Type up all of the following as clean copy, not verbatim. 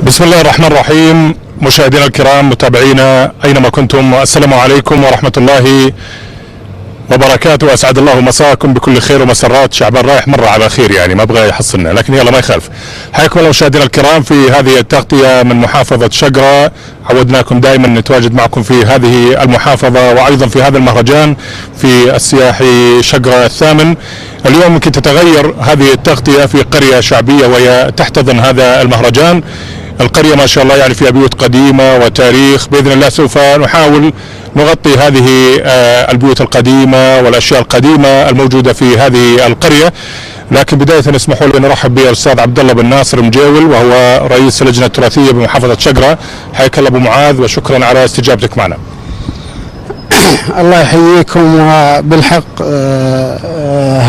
بسم الله الرحمن الرحيم. مشاهدينا الكرام متابعينا أينما كنتم، السلام عليكم ورحمة الله وبركاته. أسعد الله مساكم بكل خير ومسرات. شعبان رايح مرة على خير، يعني ما أبغى يحصلنا، لكن يلا ما يخالف. حياكم الله مشاهدينا الكرام في هذه التغطية من محافظة شقرة. عودناكم دائما نتواجد معكم في هذه المحافظة وأيضا في هذا المهرجان في السياحي شقرة الثامن. اليوم يمكن تتغير هذه التغطية في قرية شعبية وهي تحتضن هذا المهرجان. القرية ما شاء الله يعني فيها بيوت قديمة وتاريخ. بإذن الله سوف نحاول نغطي هذه البيوت القديمة والأشياء القديمة الموجودة في هذه القرية. لكن بداية اسمحوا لي نرحب بالأستاذ عبد الله بن ناصر المجيول، وهو رئيس اللجنة التراثية بمحافظة شقرة. حياك الله أبو معاذ وشكرا على استجابتك معنا. الله يحييكم. وبالحق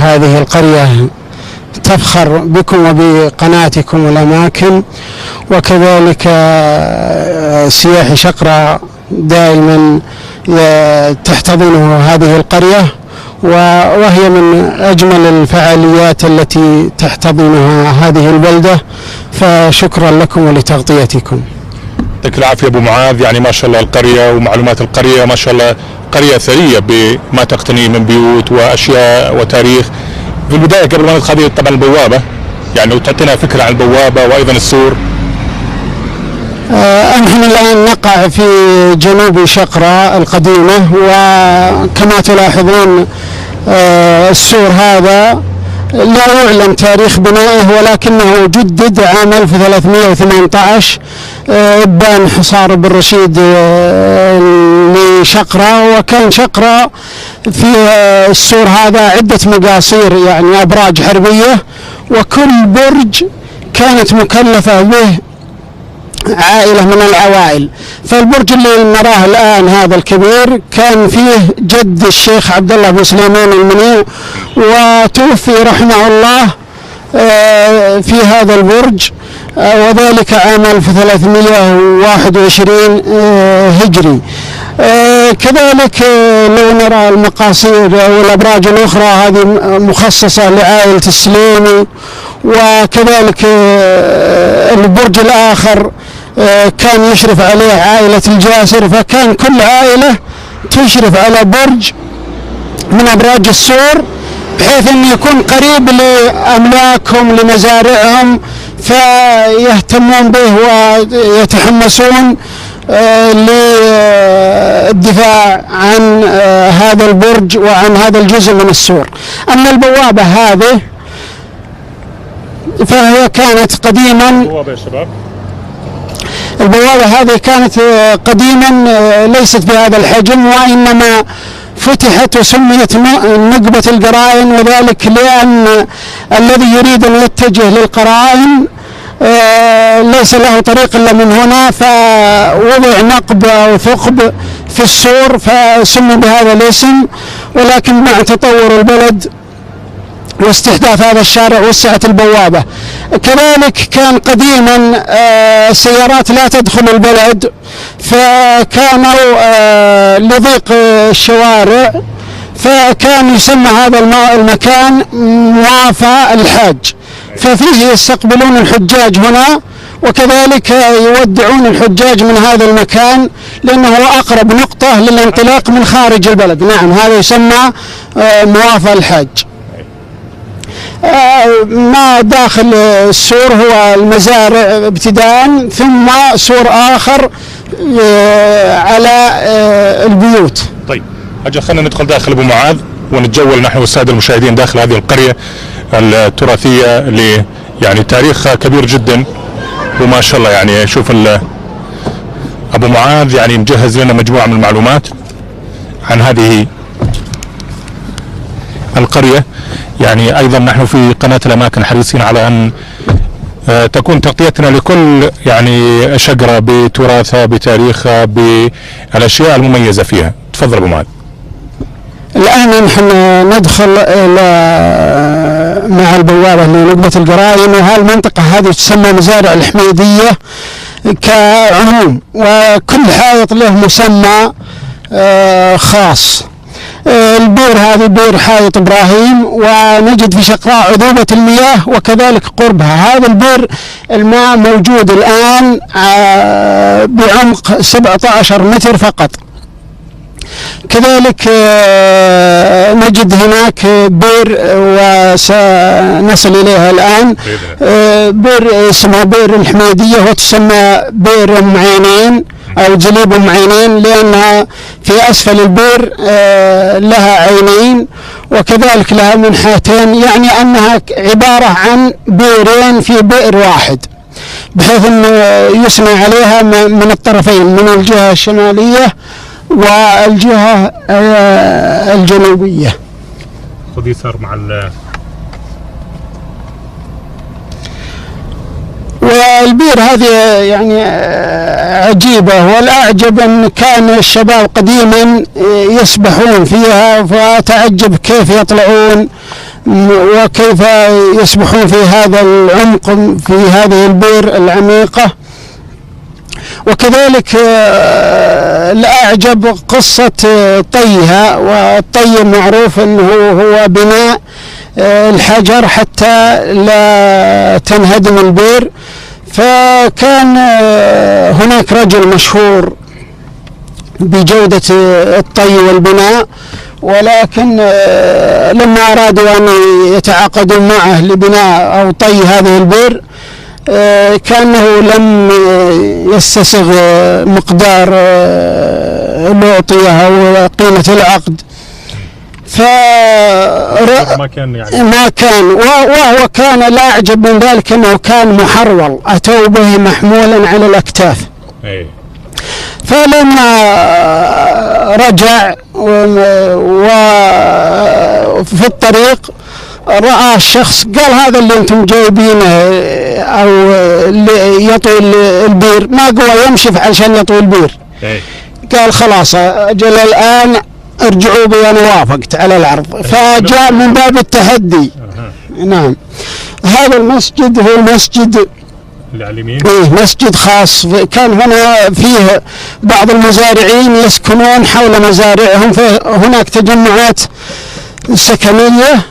هذه القرية تفخر بكم وبقناتكم والأماكن، وكذلك سياحي شقرة دائما تحتضنه هذه القرية، وهي من أجمل الفعاليات التي تحتضنها هذه البلدة، فشكرا لكم ولتغطيتكم. يعطيك العافية أبو معاذ. يعني ما شاء الله القرية ومعلومات القرية ما شاء الله قرية ثرية بما تقتني من بيوت وأشياء وتاريخ. في البداية قبل ما ندخل طبعا البوابة، يعني لو تعطينا فكرة عن البوابة وأيضا السور. نحن الآن نقع في جنوب شقرة القديمة، وكما تلاحظون السور هذا لا يعلم تاريخ بنائه، ولكنه جدد عام 1318 بان حصار بن رشيد لشقرة. وكان شقرة في السور هذا عدة مقاصير، يعني أبراج حربية، وكل برج كانت مكلفة به عائلة من العوائل. فالبرج اللي نراه الآن هذا الكبير كان فيه جد الشيخ عبد الله بن سليمان المنيع، وتوفي رحمه الله في هذا البرج، وذلك عام 1321 هجري. كذلك لو نرى المقاصير والأبراج الأخرى هذه مخصصة لعائلة السليمي، وكذلك البرج الآخر كان يشرف عليه عائلة الجاسر، فكان كل عائلة تشرف على برج من أبراج السور، بحيث أن يكون قريب لأملاكهم لمزارعهم، فيهتمون به ويتحمسون للدفاع عن هذا البرج وعن هذا الجزء من السور. أما البوابة هذه فهي كانت قديما، البوابة هذه كانت قديما ليست بهذا الحجم، وإنما فتحت وسميت نقبة القرائن، وذلك لأن الذي يريد أن يتجه للقرائن ليس له طريق إلا من هنا، فوضع نقب أو ثقب في السور فسمي بهذا الاسم. ولكن مع تطور البلد واستحداث هذا الشارع وسعت البوابة. كذلك كان قديما السيارات لا تدخل البلد، فكانوا لضيق الشوارع فكان يسمى هذا المكان موافى الحاج، ففيه يستقبلون الحجاج هنا، وكذلك يودعون الحجاج من هذا المكان لأنه هو أقرب نقطة للانطلاق من خارج البلد. نعم، هذا يسمى موافى الحاج. ما داخل السور هو المزارع ابتداء، ثم سور آخر على البيوت. طيب أجل خلينا ندخل داخل أبو معاذ ونتجول نحن والسادة المشاهدين داخل هذه القرية التراثية اللي يعني تاريخها كبير جدا. وما شاء الله يعني شوف أبو معاذ يعني مجهز لنا مجموعة من المعلومات عن هذه القرية. يعني أيضا نحن في قناة الأماكن حريصين على أن تكون تغطيتنا لكل يعني شقرة بتراثها بتاريخها بالأشياء المميزة فيها. تفضل أبو معاذ. الآن نحن ندخل مع البوابة لنقبة القرائن، وهالمنطقة هذه تسمى مزارع الحميدية كعموم، وكل حائط له مسمى خاص. البير هذه بير حائط إبراهيم، ونجد في شقراء عذوبة المياه وكذلك قربها. هذا البير الماء موجود الآن بعمق 17 متر فقط. كذلك نجد هناك بير وسنصل إليها الآن، بير اسمها بير الحميدية وتسمى بير أم عينين أو جليب أم عينين، لأنها في أسفل البير لها عينين وكذلك لها منحتين، يعني أنها عبارة عن بيرين في بئر واحد، بحيث أنه يسمى عليها من الطرفين، من الجهة الشمالية والجهة الجنوبية. خذ يسار مع والبير هذه يعني عجيبة، والأعجب أن كان الشباب قديما يسبحون فيها، فتعجب كيف يطلعون وكيف يسبحون في هذا العمق في هذه البير العميقة. وكذلك الأعجب قصة طيها، والطي معروف أنه هو بناء الحجر حتى لا تنهدم البير. فكان هناك رجل مشهور بجودة الطي والبناء، ولكن لما أرادوا أن يتعاقدوا معه لبناء أو طي هذه البير كأنه لم يستسغ مقدار الأعطية أو قيمة العقد، ما كان وهو كان لا أعجب من ذلك أنه كان محرول، أتوا به محمولا على الأكتاف. فلما رجع وفي الطريق رأى الشخص، قال هذا اللي انتم جايبينه او اللي يطوي البير ما قوى يمشي عشان يطوي البير. قال خلاص اجل الان ارجعوا بي انا وافقت على العرض، فجاء من باب التحدي. نعم. هذا المسجد هو المسجد مسجد خاص، كان هنا فيه بعض المزارعين يسكنون حول مزارعهم، فهناك تجمعات سكنية،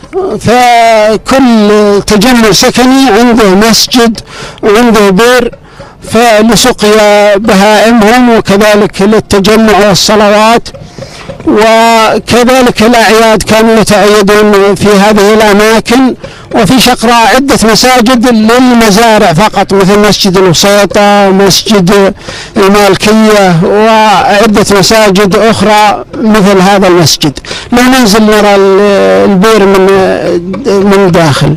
فكل تجمع سكني عنده مسجد وعنده بير فلسقيا بهائمهم، وكذلك للتجمع والصلوات، وكذلك الأعياد كانوا يتعيدون في هذه الأماكن. وفي شقراء عدة مساجد للمزارع فقط، مثل مسجد الوسيطة ومسجد المالكية وعدة مساجد أخرى مثل هذا المسجد. لو ننزل نرى البير من داخل.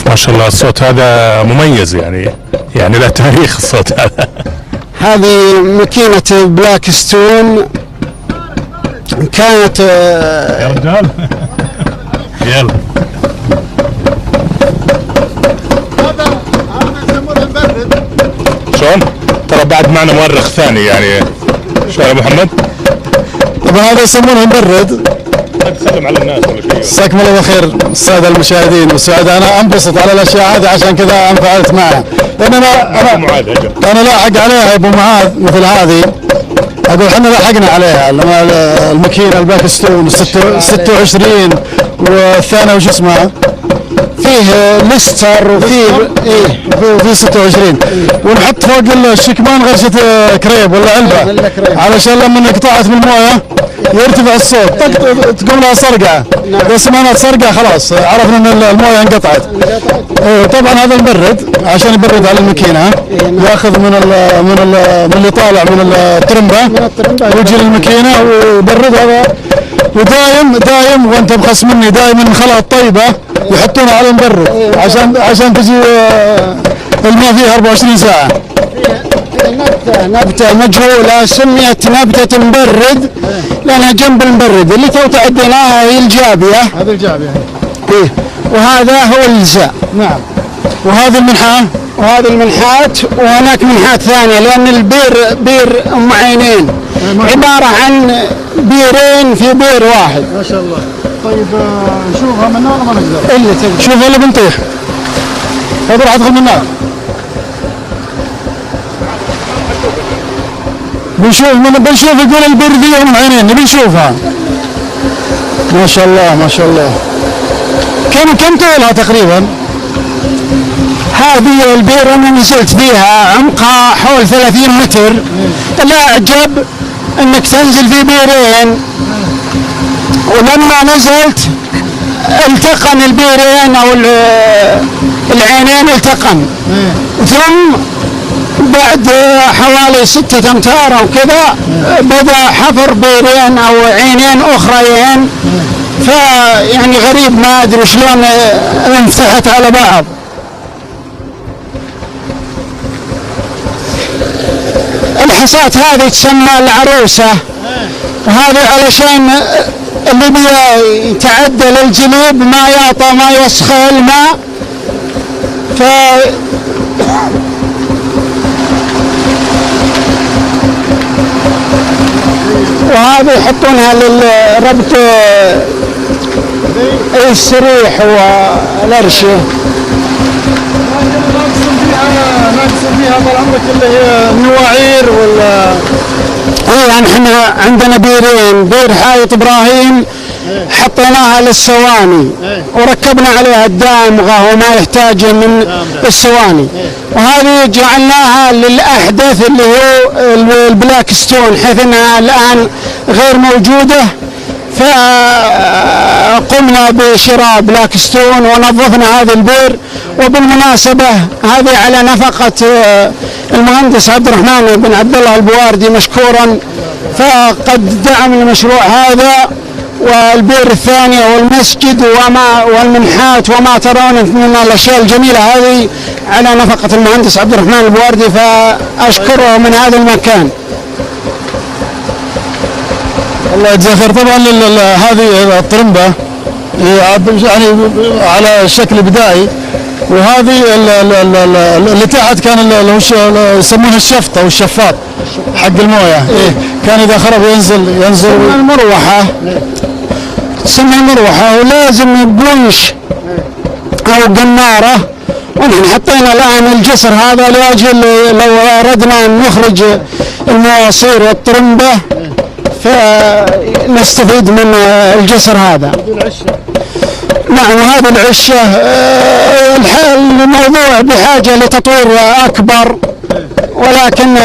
ما شاء الله الصوت هذا مميز، يعني له تاريخ الصوت هذا. هذه ماكينة بلاك ستون كانت يا رجال يلا. هذا يسمونه المبرد. شلون؟ ترى بعد معنا مؤرخ ثاني يعني. شو يا محمد؟ طبعا هذا يسمونه مبرد. تسلم على الناس ولا شيء؟ جزاكم الله خير الساده المشاهدين والسعداء. انا انبسط على الاشياء هذه عشان كذا انفعلت معها، لان انا لاحق عليها يا ابو معاذ مثل هذه. اقول احنا لحقنا عليها لما الماكينه الباكستون 26 والثانيه وش اسمها؟ فيه ليستر وفيه 26 ونحط فوق الشكمان غرشة كريب ولا علبة علشان لما قطعت من المويه يرتفع الصوت تقوم لها صرقعه. اذا سمعنا صرقعه خلاص عرفنا ان المويه انقطعت. طبعا هذا المبرد عشان يبرد على الماكينه، ياخذ من اللي طالع من الترمبه ويجي للماكينه ويبرد. هذا ودايم وانت مخص مني دايم من خلط طيبه يحطونها على المبرد عشان تجي الماء فيها 24 ساعه. نبتة مجهولة سميت نبتة مبرد لأنها جنب المبرد. اللي تو تعديناها هي الجابية. هذه الجابية. وهذا هو الجزاء. نعم. وهذه المنحة. وهذه المنحات، وهناك منحات ثانية، لأن البير بير أم عينين عبارة عن بيرين في بير واحد. ما شاء الله. طيب نشوفها من ولا ما نقدر؟ اللي تبي. شوف ولا بنطيح. هذا راح ادخل من النار. بنشوف يقول البير ذي من عينين نبي نشوفها. ما شاء الله ما شاء الله. كم طولها تقريبا؟ هذه البير انا نزلت فيها عمقها حول 30 متر. الاعجب انك تنزل في بيرين، ولما نزلت التقن البيرين او العينين التقن، ثم بعد حوالي 6 أمتار او كذا بدا حفر بيرين او عينين اخريين، فيعني غريب ما ادري شلون انفتحت على بعض. الحصاة هذه تسمى العروسة، وهذه علشان اللي يتعدى للجليب ما يعطى ما يسخى الماء، وهذه يحطونها للربط السريح والارشه. ناقص فيها طال عمرك اللي هي نواعير ولا؟ يعني احنا عندنا بيرين، بير حائط ابراهيم حطيناها للصواني وركبنا عليها الدامغه وما يحتاج من الصواني، وهذه جعلناها للاحدث اللي هو البلاك ستون، حيث انها الان غير موجوده، فقمنا بشراء بلاك ستون ونظفنا هذه البير. وبالمناسبة هذه على نفقة المهندس عبد الرحمن بن عبد الله البواردي مشكورا، فقد دعم المشروع هذا والبير الثانية والمسجد والمنحات وما ترون من الأشياء الجميلة هذه على نفقة المهندس عبد الرحمن البواردي، فأشكره من هذا المكان. الله يجزاه خير. طبعا هذه الطرمبة يعني على شكل بدائي، وهذه اللي تحت كان اللي هو يسمونها الشفطة او الشفاط حق المويه. كان اذا خرب ينزل المروحة، تسمى المروحة، ولازم بونش او قنارة. ونحن حطينا الان الجسر هذا لاجل لو اردنا ان نخرج المواصير والطرمبة فنستفيد من الجسر هذا. نعم، هذا العشة الموضوع بحاجة لتطوير أكبر، ولكن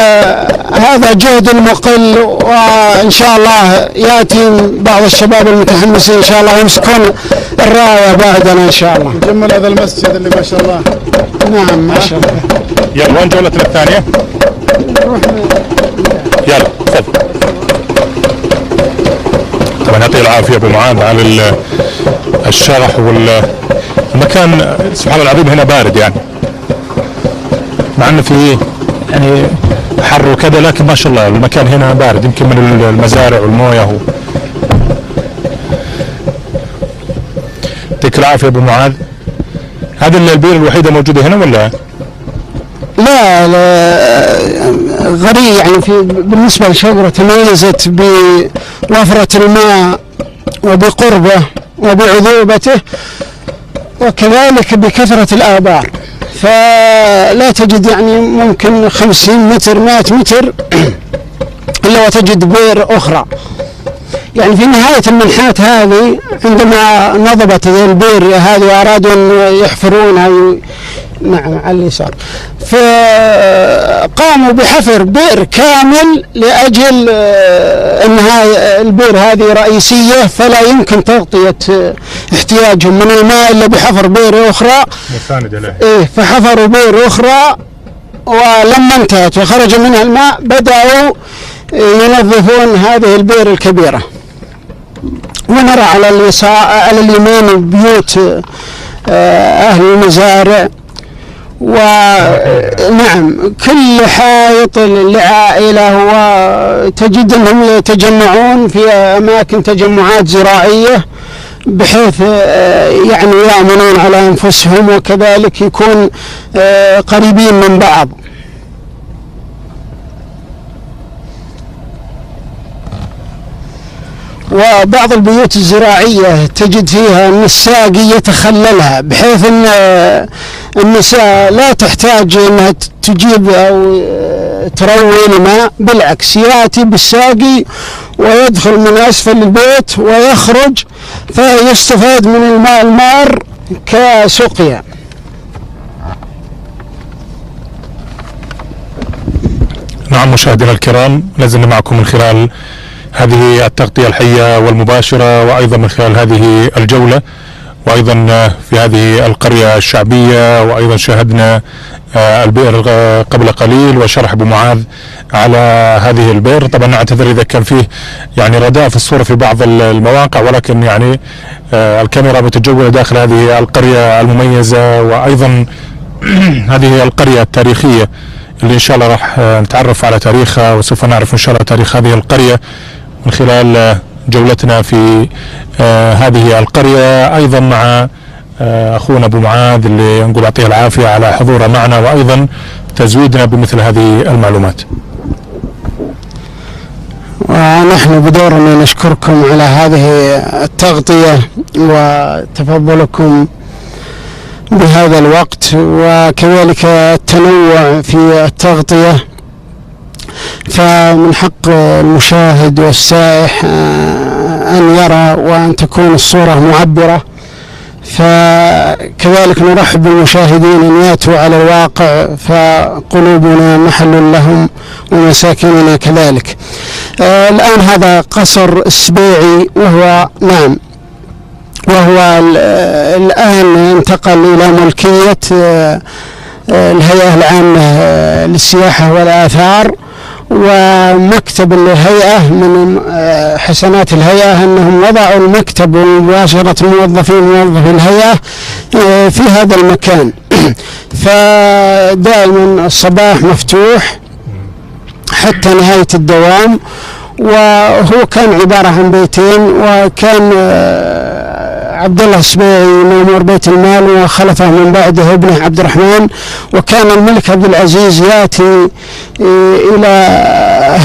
هذا جهد مقل، وإن شاء الله يأتي بعض الشباب المتحمسين إن شاء الله يمسكون الراية بعدنا إن شاء الله. جمل هذا المسجد اللي ما شاء الله. نعم ما شاء الله. يلا وين جولتنا الثانية؟ يلا تفضل. طبعا يعطيه العافية أبو معاذ على الشرح والمكان. سبحان الله العظيم هنا بارد يعني، مع انه في يعني حر وكذا، لكن ما شاء الله المكان هنا بارد، يمكن من المزارع والمويه. يعطيك العافية ابو معاذ. هذه البير الوحيدة موجودة هنا ولا؟ لا غريب يعني بالنسبة لشجرة تميزت بوفرة الماء وبقربه وبعذوبته، وكذلك بكثرة الآبار، فلا تجد يعني ممكن 50 متر 100 متر إلا وتجد بير أخرى. يعني في نهاية المنحات هذه عندما نضبت البير هذه وأرادوا أن يحفرونها نعم على اليسار، فقاموا بحفر بئر كامل لأجل أنها البئر هذه رئيسية فلا يمكن تغطية احتياجهم من الماء إلا بحفر بئر أخرى. فحفروا بئر أخرى، ولما انتهت وخرج منها الماء بدأوا ينظفون هذه البئر الكبيرة. ونرى على اليسار على اليمين بيوت أهل المزارع، ونعم كل حائط لعائلة، وتجد أنهم يتجمعون في أماكن تجمعات زراعية بحيث يعني يأمنون على أنفسهم، وكذلك يكون قريبين من بعض. وبعض البيوت الزراعية تجد فيها أن الساقي يتخللها، بحيث أن النساء لا تحتاج أنها تجيب أو تروي الماء، بالعكس يأتي بالساقي ويدخل من أسفل البيت ويخرج، فيستفاد من الماء المار كسقيا. نعم مشاهدينا الكرام، لازلنا معكم من خلال هذه التغطية الحية والمباشرة، وأيضا من خلال هذه الجولة، وأيضا في هذه القرية الشعبية، وأيضا شاهدنا البئر قبل قليل وشرح أبو معاذ على هذه البئر. طبعا نعتذر إذا كان فيه يعني رداء في الصورة في بعض المواقع، ولكن يعني الكاميرا متجولة داخل هذه القرية المميزة، وأيضا هذه القرية التاريخية اللي إن شاء الله راح نتعرف على تاريخها، وسوف نعرف إن شاء الله تاريخ هذه القرية من خلال جولتنا في هذه القرية، أيضا مع أخونا أبو معاذ اللي نقول يعطيه العافية على حضوره معنا، وأيضا تزويدنا بمثل هذه المعلومات. ونحن بدورنا نشكركم على هذه التغطية وتفضلكم بهذا الوقت، وكذلك التنوع في التغطية، فمن حق المشاهد والسائح أن يرى وأن تكون الصورة معبرة. فكذلك نرحب بالمشاهدين أن يأتوا على الواقع، فقلوبنا محل لهم ومساكننا كذلك. الآن هذا قصر السبيعي، وهو الآن انتقل إلى ملكية الهيئة العامة للسياحة والآثار، ومكتب الهيئة من حسنات الهيئة أنهم وضعوا المكتب ومباشرة موظفي الهيئة في هذا المكان، فدائما الصباح مفتوح حتى نهاية الدوام. وهو كان عبارة عن بيتين، وكان عبد الله السبيعي مأمور بيت المال وخلفه من بعده ابنه عبد الرحمن، وكان الملك عبد العزيز يأتي إلى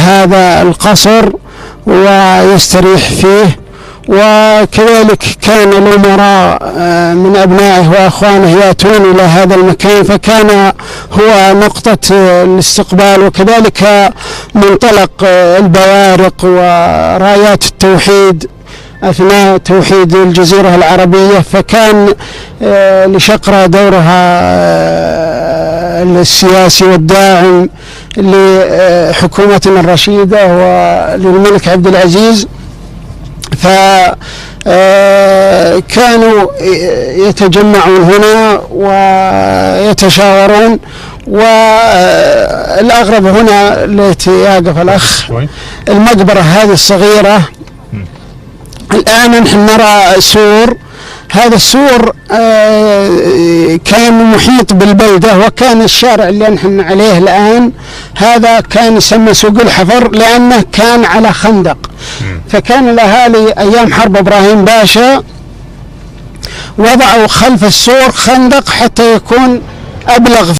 هذا القصر ويستريح فيه. وكذلك كان الأمراء من أبنائه وأخوانه يأتون إلى هذا المكان، فكان هو نقطة الاستقبال، وكذلك منطلق البوارق ورايات التوحيد أثناء توحيد الجزيرة العربية. فكان لشقرة دورها السياسي والداعم لحكومتنا الرشيدة وللملك عبد العزيز، فكانوا يتجمعون هنا ويتشاورون. والأغرب هنا التي يقف الأخ المقبرة هذه الصغيرة، الآن نحن نرى سور، هذا السور كان محيط بالبلدة، وكان الشارع اللي نحن عليه الآن هذا كان يسمى سوق الحفر لأنه كان على خندق. فكان الأهالي أيام حرب إبراهيم باشا وضعوا خلف السور خندق حتى يكون أبلغ